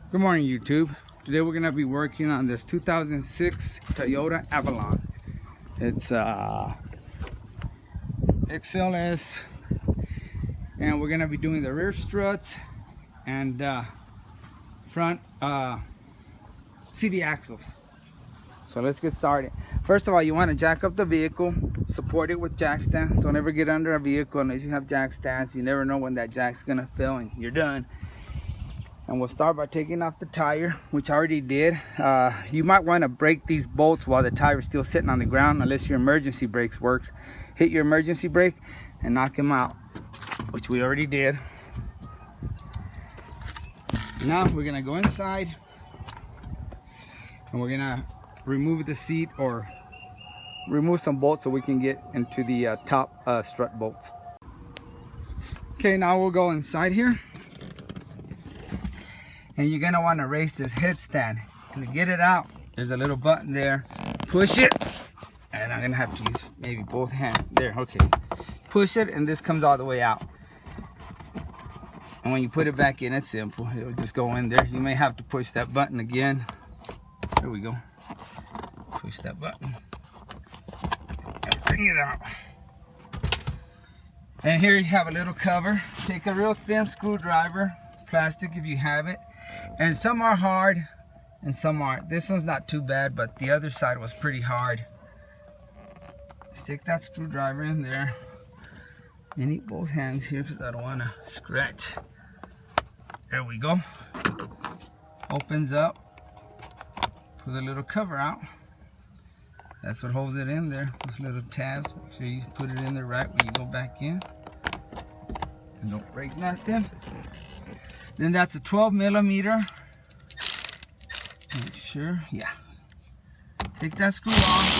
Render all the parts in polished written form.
Good morning, YouTube. Today we're gonna be working on this 2006 Toyota Avalon. It's XLS, and we're gonna be doing the rear struts and front CD axles. So let's get started. First of all, you want to jack up the vehicle, support it with jack stands. Don't ever get under a vehicle unless you have jack stands. You never know when that jack's gonna fail and you're done. And we'll start by taking off the tire, which I already did. You might want to break these bolts while the tire is still sitting on the ground, unless your emergency brakes works. Hit your emergency brake and knock them out, which we already did. Now we're gonna go inside and we're gonna remove the seat or remove some bolts so we can get into the top strut bolts. Okay, now we'll go inside here. And you're gonna want to raise this headstand. And to get it out, there's a little button there. Push it, and I'm gonna have to use maybe both hands. There, okay. Push it, and this comes all the way out. And when you put it back in, it's simple. It'll just go in there. You may have to push that button again. There we go. Push that button. And bring it out. And here you have a little cover. Take a real thin screwdriver, plastic if you have it. And some are hard and some aren't. This one's not too bad, but the other side was pretty hard. Stick that screwdriver in there. You need both hands here because I don't want to scratch. There we go. Opens up. Put the little cover out. That's what holds it in there. Those little tabs. Make sure you put it in there right when you go back in. And don't break nothing. Then that's a 12mm. Make sure, yeah. Take that screw off.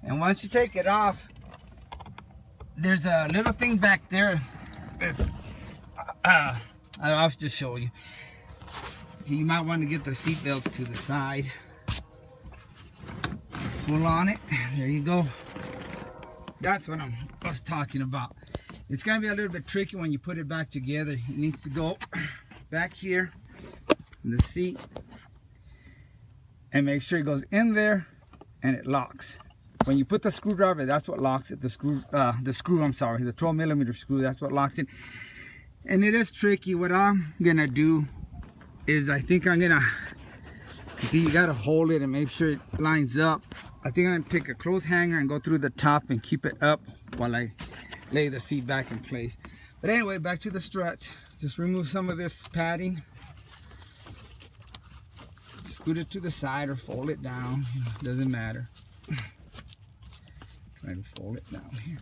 And once you take it off, there's a little thing back there. That's, I'll just show you. You might want to get the seat belts to the side. Pull on it. There you go. That's what I was talking about. It's gonna be a little bit tricky when you put it back together. It needs to go back here in the seat and make sure it goes in there and it locks. When you put the screwdriver, that's what locks it. The 12mm screw, that's what locks it. And it is tricky. What I'm gonna do is I think I'm gonna, see, you gotta hold it and make sure it lines up. I think I'm gonna take a clothes hanger and go through the top and keep it up while I lay the seat back in place. But anyway, back to the struts. Just remove some of this padding. Scoot it to the side or fold it down. Doesn't matter. Try to fold it down here.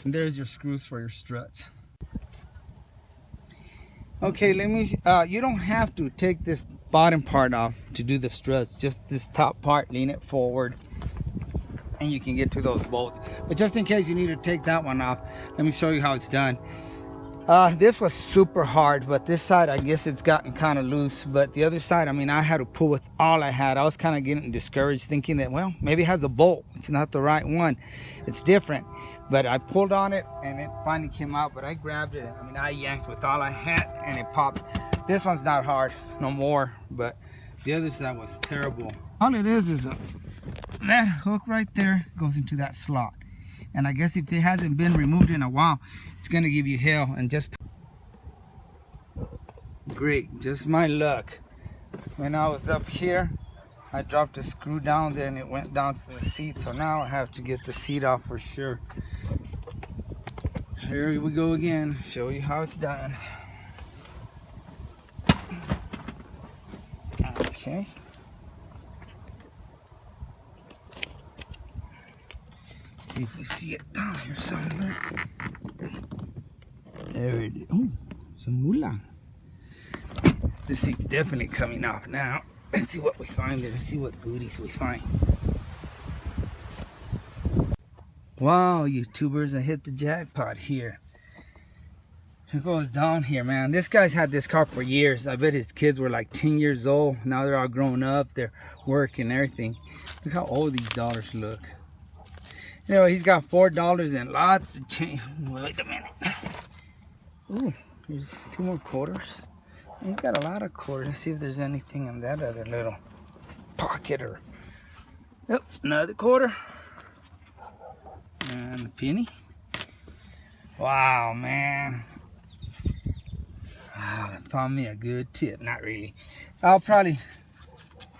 And there's your screws for your struts. Okay, let me, you don't have to take this bottom part off to do the struts. Just this top part, lean it forward and you can get to those bolts. But just in case you need to take that one off, let me show you how it's done. This was super hard, but this side, I guess it's gotten kind of loose. But the other side, I mean, I had to pull with all I had. I was kind of getting discouraged, thinking that, well, maybe it has a bolt. It's not the right one. It's different. But I pulled on it and it finally came out, but I grabbed it. I mean, I yanked with all I had and it popped. This one's not hard no more, but the other side was terrible. All it is that hook right there goes into that slot. And I guess if it hasn't been removed in a while, it's gonna give you hell. And just great, just my luck. When I was up here, I dropped a screw down there and it went down to the seat. So now I have to get the seat off for sure. Here we go again, show you how it's done. Okay. See if we see it down here somewhere. There it is. Oh, some moolah. This seat's definitely coming off now. Let's see what we find there. Let's see what goodies we find. Wow, YouTubers, I hit the jackpot here. It goes down here, man. This guy's had this car for years. I bet his kids were like 10 years old. Now they're all grown up. They're working and everything. Look how old these dollars look. You know, he's got $4 and lots of change. Wait a minute. Ooh, here's 2 more quarters. He's got a lot of quarters. Let's see if there's anything in that other little pocket or... Yep, another quarter. And a penny. Wow, man. Wow, that found me a good tip. Not really. I'll probably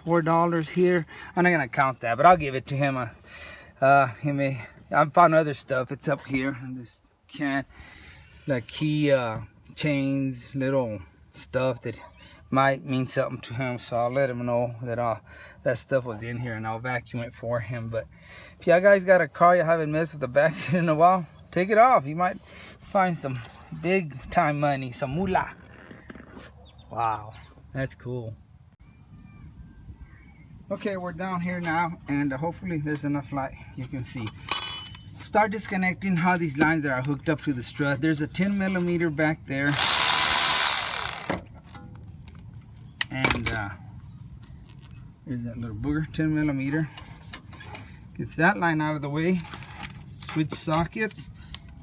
$4 here. I'm not gonna count that, but I'll give it to him. I found other stuff. It's up here in this can, like key chains, little stuff that might mean something to him. So I'll let him know that that stuff was in here, and I'll vacuum it for him. But if you guys got a car you haven't messed with the back seat in a while, take it off. You might find some big time money, some moolah. Wow, that's cool. Okay, we're down here now, and hopefully there's enough light you can see. Start disconnecting how these lines that are hooked up to the strut. There's a 10mm back there, and there's that little booger, 10mm. Gets that line out of the way. Switch sockets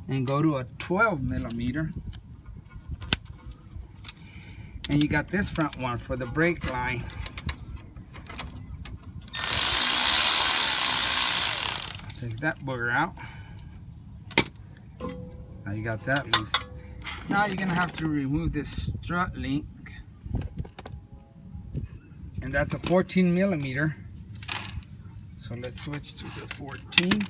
and go to a 12mm. And you got this front one for the brake line. Take that booger out. Now you got that loose. Now you're gonna have to remove this strut link, and that's a 14mm. So let's switch to the 14.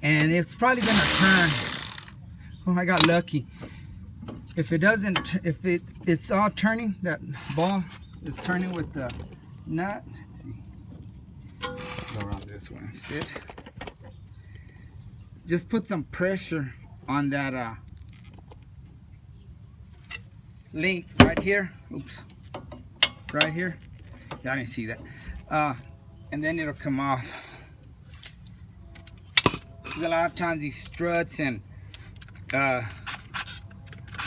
And it's probably gonna turn. Oh, I got lucky. If it doesn't, it's all turning, that ball is turning with the nut. Let's see. Go around this one instead. Just put some pressure on that link right here. Oops. Right here. Y'all didn't see that. And then it'll come off. A lot of times these struts and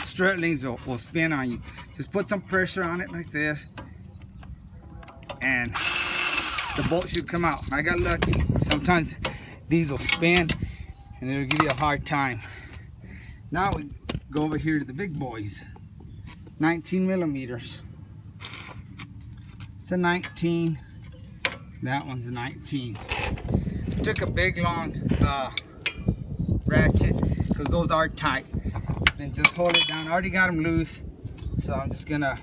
strut links will spin on you. Just put some pressure on it like this, and the bolt should come out. I got lucky. Sometimes these will spin and it'll give you a hard time. Now we go over here to the big boys. 19mm. It's a 19. That one's a 19. Took a big long ratchet because those are tight. And just hold it down. I already got them loose, so I'm just gonna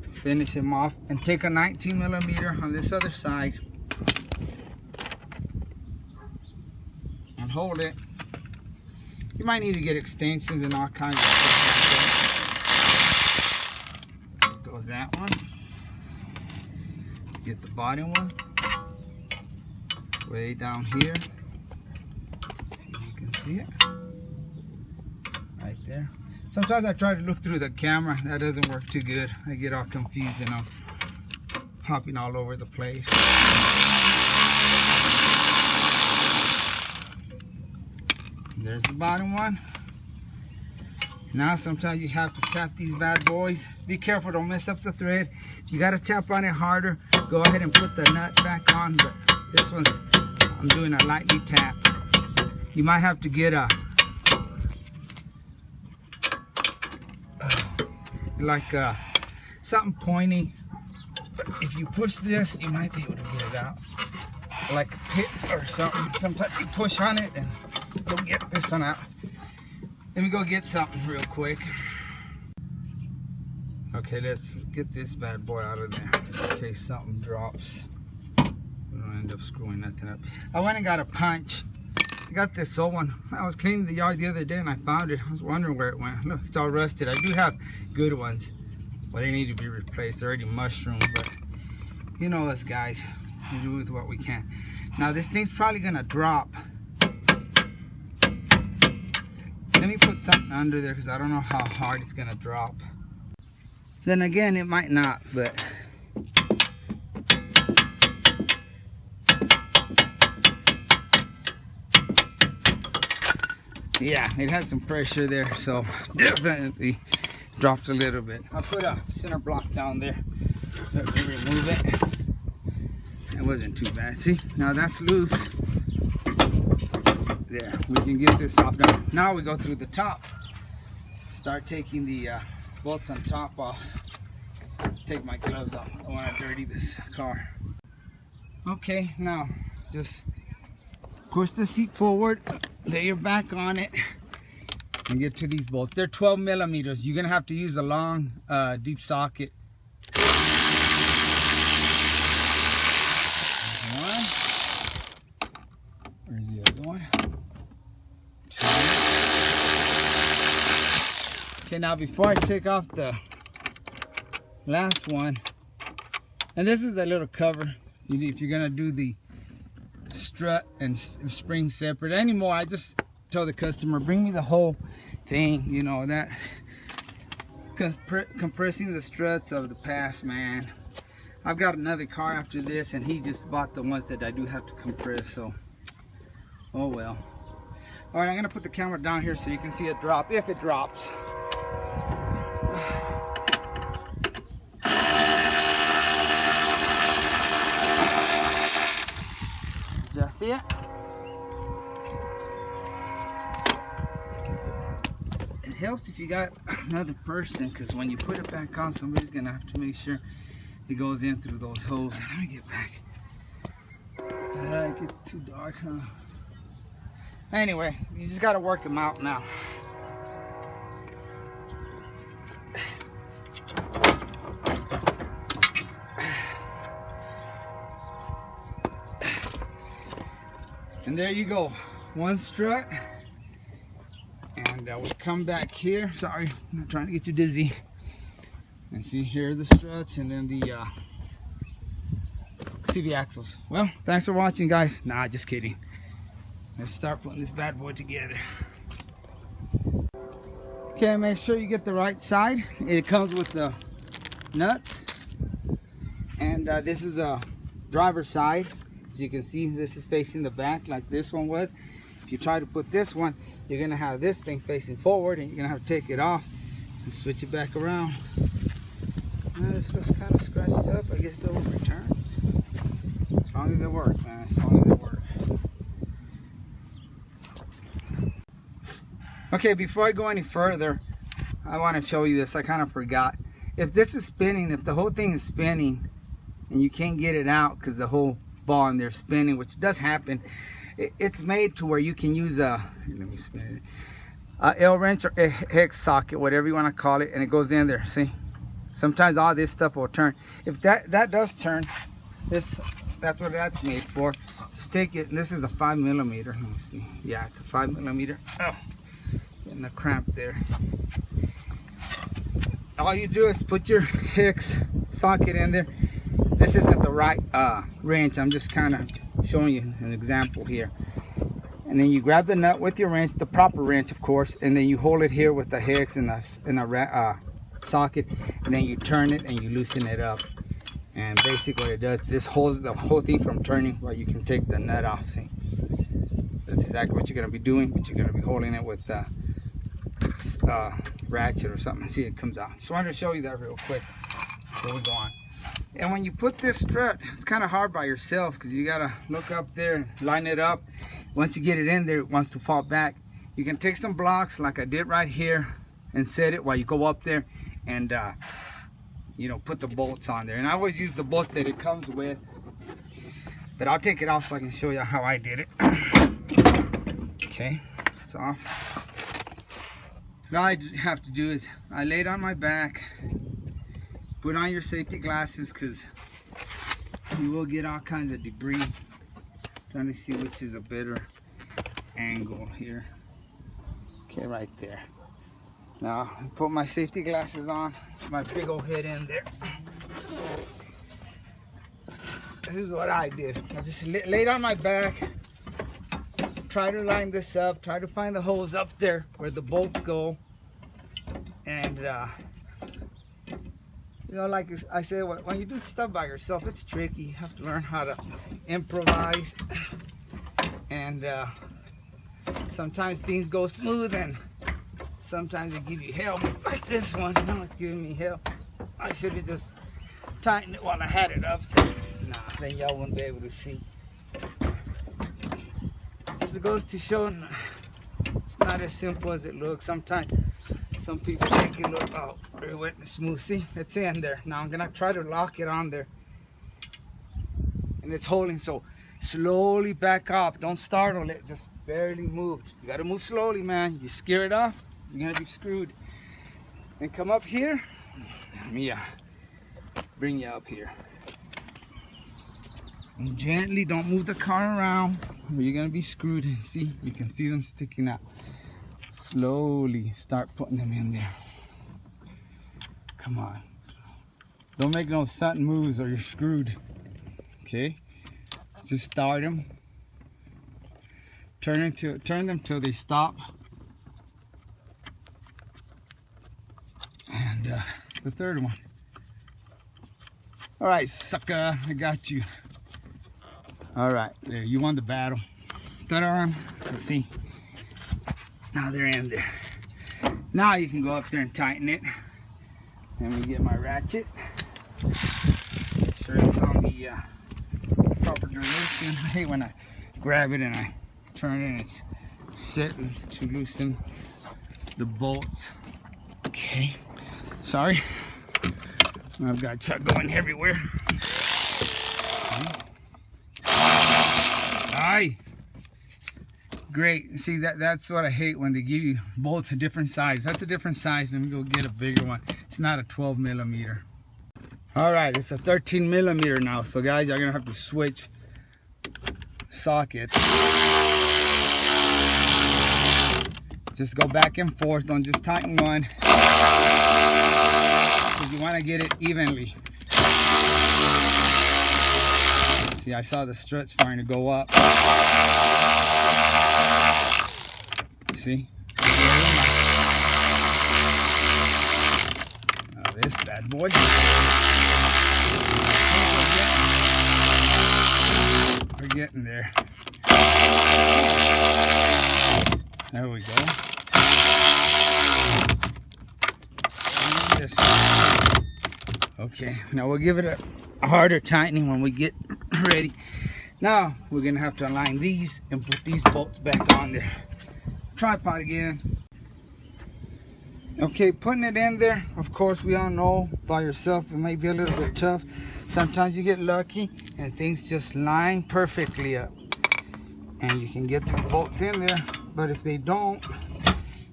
finish him off and take a 19mm on this other side and hold it. You might need to get extensions and all kinds of stuff. Goes that one. Get the bottom one way down here. See if you can see it right there. Sometimes I try to look through the camera. That doesn't work too good. I get all confused and I'm hopping all over the place. There's the bottom one. Now sometimes you have to tap these bad boys. Be careful, don't mess up the thread. If you gotta tap on it harder, go ahead and put the nut back on. But this one's, I'm doing a lightly tap. You might have to get a something pointy. But if you push this, you might be able to get it out. Like a pit or something. Sometimes you push on it and you'll get this one out. Let me go get something real quick. Okay, let's get this bad boy out of there in case something drops. We don't end up screwing nothing up. I went and got a punch. I got this old one. I was cleaning the yard the other day and I found it. I was wondering where it went. Look, it's all rusted. I do have good ones. Well, they need to be replaced. They're already mushroomed, but you know us guys. We do with what we can. Now this thing's probably gonna drop. Let me put something under there because I don't know how hard it's gonna drop. Then again, it might not, but yeah, it had some pressure there, so definitely dropped a little bit. I'll put a center block down there. Let me remove it. It wasn't too bad. See, now that's loose. There, we can get this off now. Now we go through the top. Start taking the bolts on top off. Take my gloves off. I don't want to dirty this car. Okay, now just push the seat forward, lay your back on it, and get to these bolts. They're 12 millimeters. You're gonna have to use a long, deep socket. One. Where's the other one? Two. Okay, now before I take off the last one, and this is a little cover. If you're gonna do the strut and spring separate anymore, I just tell the customer, bring me the whole thing. You know, that compressing the struts of the past, man. I've got another car after this, and he just bought the ones that I do have to compress, so oh well. All right, I'm gonna put the camera down here so you can see it drop, if it drops. Just see it? It helps if you got another person, because when you put it back on, somebody's gonna have to make sure it goes in through those holes. Let me get back. It gets too dark, huh? Anyway, you just gotta work them out now. And there you go, one strut. And we'll come back here. Sorry, I'm not trying to get you dizzy. And see, here are the struts, and then the CV axles. Well, thanks for watching, guys. Nah, just kidding. Let's start putting this bad boy together. Okay, make sure you get the right side. It comes with the nuts. And this is a driver's side. As you can see, this is facing the back like this one was. If you try to put this one, you're gonna have this thing facing forward, and you're gonna have to take it off and switch it back around. This looks kind of scratched up. I guess they'll returns. As long as it works, man. As long as it works. Okay, before I go any further, I want to show you this. I kind of forgot. If this is spinning, if the whole thing is spinning and you can't get it out because the whole ball in there spinning, which does happen, it's made to where you can use a, let me spin it, a L wrench or a hex socket, whatever you want to call it, and it goes in there. See, sometimes all this stuff will turn. If that does turn, that's what that's made for. Just take it, and this is a 5 millimeter. Let me see. Yeah, it's a 5 millimeter. Oh, getting a cramp there. All you do is put your hex socket in there. This isn't the right wrench. I'm just kind of showing you an example here. And then you grab the nut with your wrench, the proper wrench, of course, and then you hold it here with the hex and a socket, and then you turn it and you loosen it up. And basically what it does, this holds the whole thing from turning, while you can take the nut off. See, that's exactly what you're going to be doing, but you're going to be holding it with the ratchet or something. See, it comes out. Just wanted to show you that real quick before we go on. And when you put this strut, it's kind of hard by yourself, because you got to look up there and line it up. Once you get it in there, it wants to fall back. You can take some blocks like I did right here and set it while you go up there and you know, put the bolts on there. And I always use the bolts that it comes with, but I'll take it off so I can show you how I did it. Okay, it's off. All I have to do is I lay it on my back. Put on your safety glasses, because you will get all kinds of debris. Trying to see which is a better angle here. Okay, right there. Now, I put my safety glasses on, my big old head in there. This is what I did. I just laid on my back, try to line this up, try to find the holes up there where the bolts go. And you know, like I said, when you do stuff by yourself, it's tricky. You have to learn how to improvise. And sometimes things go smooth, and sometimes they give you hell. Like this one, you know, it's giving me hell. I should have just tightened it while I had it up. Nah, then y'all wouldn't be able to see. just goes to show it's not as simple as it looks. Sometimes some people make it look very wet and smooth. See, it's in there. Now I'm gonna try to lock it on there, and it's holding. So slowly back off. Don't startle it. Just barely move. You gotta move slowly, man. You scare it off, you're gonna be screwed. Then come up here. Let me bring you up here. And gently, don't move the car around, or you're gonna be screwed. See, you can see them sticking out. Slowly start putting them in there. Come on. Don't make no sudden moves or you're screwed. Okay? Just start them. Turn them till they stop. And the third one. All right, sucker, I got you. All right, there, you won the battle. Ta-da! So see, now they're in there. Now you can go up there and tighten it. Let me get my ratchet. Make sure it's on the proper direction. I hate when I grab it and I turn it and it's setting to loosen the bolts. Okay, sorry. I've got Chuck going everywhere. Aye. Great. See, that's what I hate, when they give you bolts a different size. That's a different size. Let me go get a bigger one. It's not a 12 millimeter. All right, it's a 13 millimeter now. So guys, you're gonna have to switch sockets. Just go back and forth. Don't just tighten one, because you want to get it evenly. See, I saw the strut starting to go up. See? Now this bad boy. We're getting there. There we go. Okay, now we'll give it a harder tightening when we get ready. Now we're gonna have to align these and put these bolts back on there. Tripod again. Okay, putting it in there, of course, we all know by yourself it may be a little bit tough. Sometimes you get lucky and things just line perfectly up and you can get these bolts in there. But if they don't,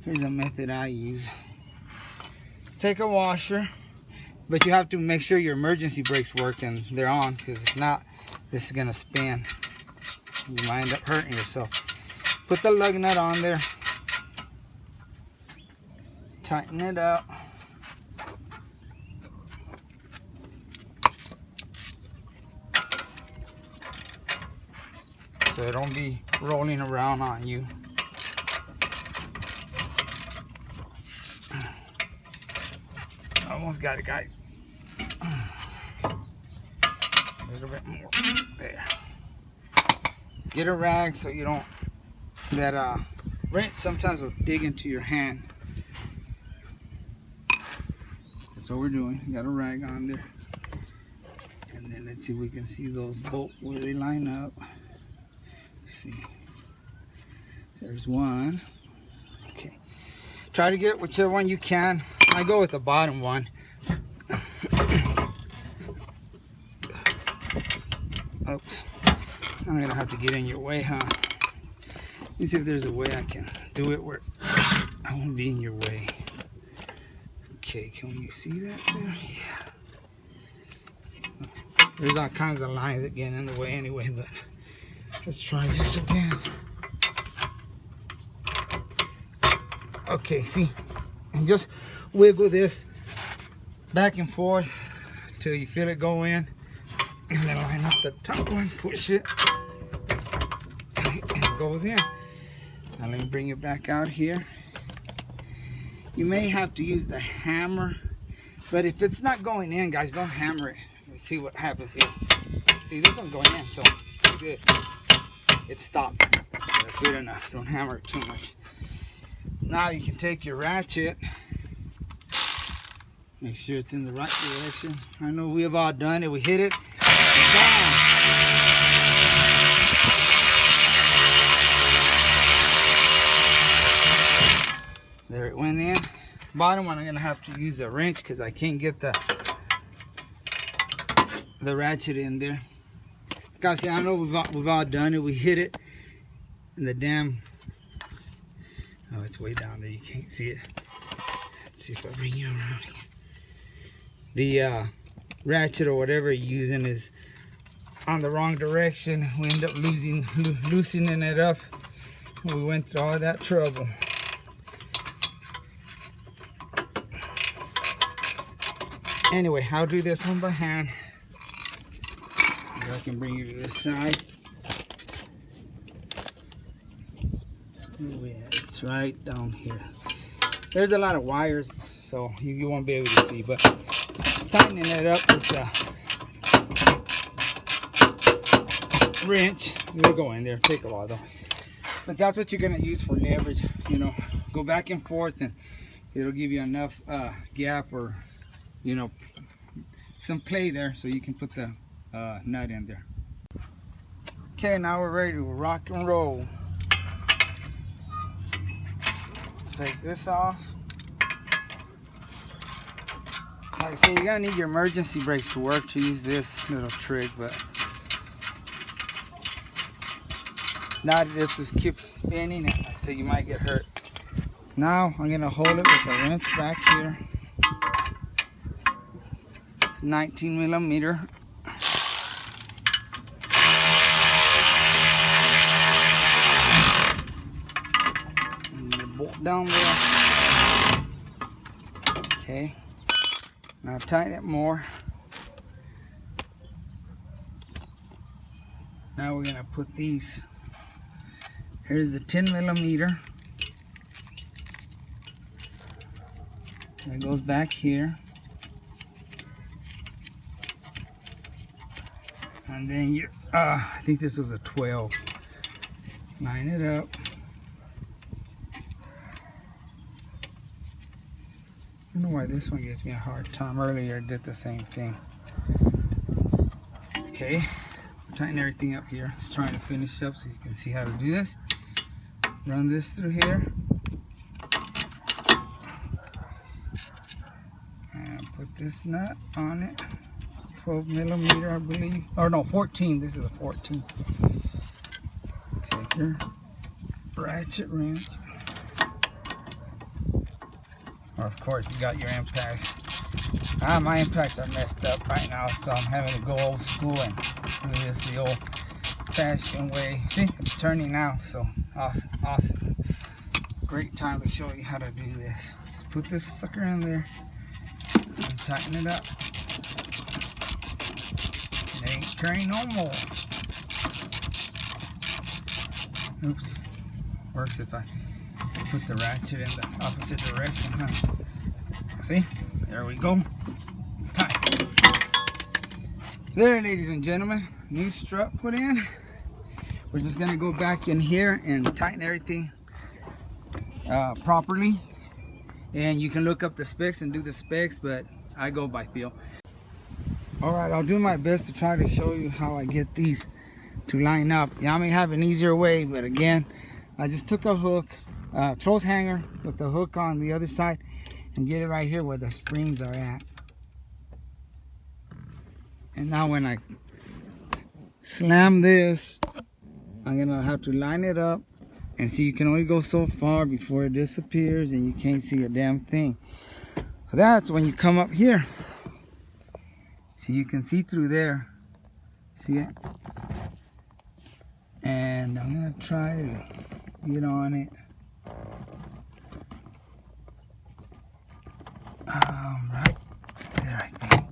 here's a method I use. Take a washer, but you have to make sure your emergency brakes work and they're on, because if not, this is gonna spin. You might end up hurting yourself. Put the lug nut on there. Tighten it up. So it don't be rolling around on you. Almost got it, guys. A little bit more. There. Get a rag so you don't, that wrench sometimes will dig into your hand. That's what we're doing. Got a rag on there. And then let's see if we can see those bolts where they line up. Let's see. There's one. Okay. Try to get whichever one you can. I go with the bottom one. Oops. I'm gonna have to get in your way, huh? Let me see if there's a way I can do it where I won't be in your way. Okay, can you see that there? Yeah. There's all kinds of lines that get in the way anyway, but let's try this again. Okay, see? And just wiggle this back and forth till you feel it go in. And then line up the top one, push it, and it goes in. Now let me bring it back out here. You may have to use the hammer, but if it's not going in, guys, don't hammer it. Let's see what happens here. See, this one's going in, so it's good. It stopped. That's good enough. Don't hammer it too much. Now you can take your ratchet. Make sure it's in the right direction. I know we have all done it. We hit it. bottom one, I'm gonna have to use a wrench because I can't get the ratchet in there. Guys, I know we've all done it. We hit it, and the damn, oh, it's way down there. You can't see it. Let's see if I bring you around here. The ratchet or whatever you're using is on the wrong direction. We end up loosening it up. We went through all that trouble. Anyway, I'll do this one by hand. I can bring you to this side. Yeah, it's right down here. There's a lot of wires, so you won't be able to see, but just tightening it up with the wrench. It'll go in there. Take a while though. But that's what you're gonna use for leverage. You know, go back and forth, and it'll give you enough gap, or you know, some play there, so you can put the nut in there. Okay, now we're ready to rock and roll. Take this off. Like I say, you gotta need your emergency brakes to work to use this little trick, but now this is keep spinning, and so you might get hurt. Now I'm gonna hold it with a wrench back here. 19 millimeter. And the bolt down there. Okay. Now tighten it more. Now we're gonna put these. Here's the 10 millimeter. It goes back here. And then you, I think this was a 12. Line it up. I don't know why this one gives me a hard time. Earlier I did the same thing. Okay, tighten everything up here. Just trying to finish up so you can see how to do this. Run this through here. And put this nut on it. 12 millimeter, I believe. Or no, 14. This is a 14. Take your ratchet wrench. Or of course, you got your impacts. My impacts are messed up right now, so I'm having to go old school and do this the old fashioned way. See, it's turning now, so awesome. Great time to show you how to do this. Just put this sucker in there and tighten it up. It ain't turning no more. Oops. Works if I put the ratchet in the opposite direction, huh? See? There we go. Tight. There, ladies and gentlemen. New strut put in. We're just gonna go back in here and tighten everything properly. And you can look up the specs and do the specs, but I go by feel. Alright, I'll do my best to try to show you how I get these to line up. Yeah, I may have an easier way, but again, I just took a hook, clothes hanger with the hook on the other side, and get it right here where the springs are at. And now when I slam this, I'm gonna have to line it up, and see, you can only go so far before it disappears and you can't see a damn thing. So that's when you come up here. See, you can see through there. See it? And I'm gonna try to get on it. Right there, I think.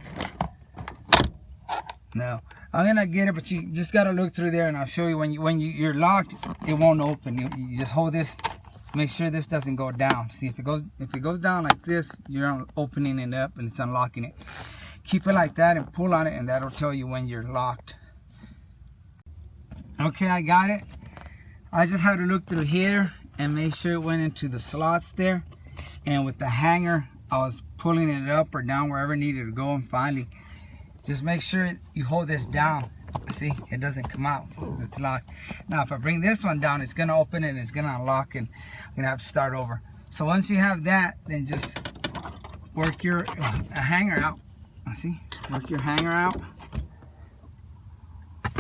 No, I'm gonna get it, but you just gotta look through there, and I'll show you when you're locked, it won't open. You just hold this, make sure this doesn't go down. See, if it goes down like this, you're opening it up and it's unlocking it. Keep it like that and pull on it, and that'll tell you when you're locked. Okay, I got it. I just had to look through here and make sure it went into the slots there. And with the hanger, I was pulling it up or down wherever it needed to go. And finally, just make sure you hold this down. See, it doesn't come out. It's locked. Now, if I bring this one down, it's going to open it and it's going to unlock, and I'm going to have to start over. So once you have that, then just work your hanger out. See, work your hanger out.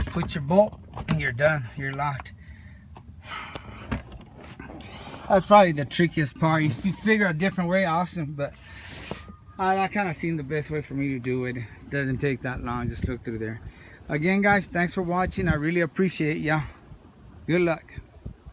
Put your bolt, and you're done. You're locked. That's probably the trickiest part. If you figure a different way, awesome. But I kind of seen the best way for me to do it. It doesn't take that long. Just look through there. Again, guys, thanks for watching. I really appreciate ya. Good luck.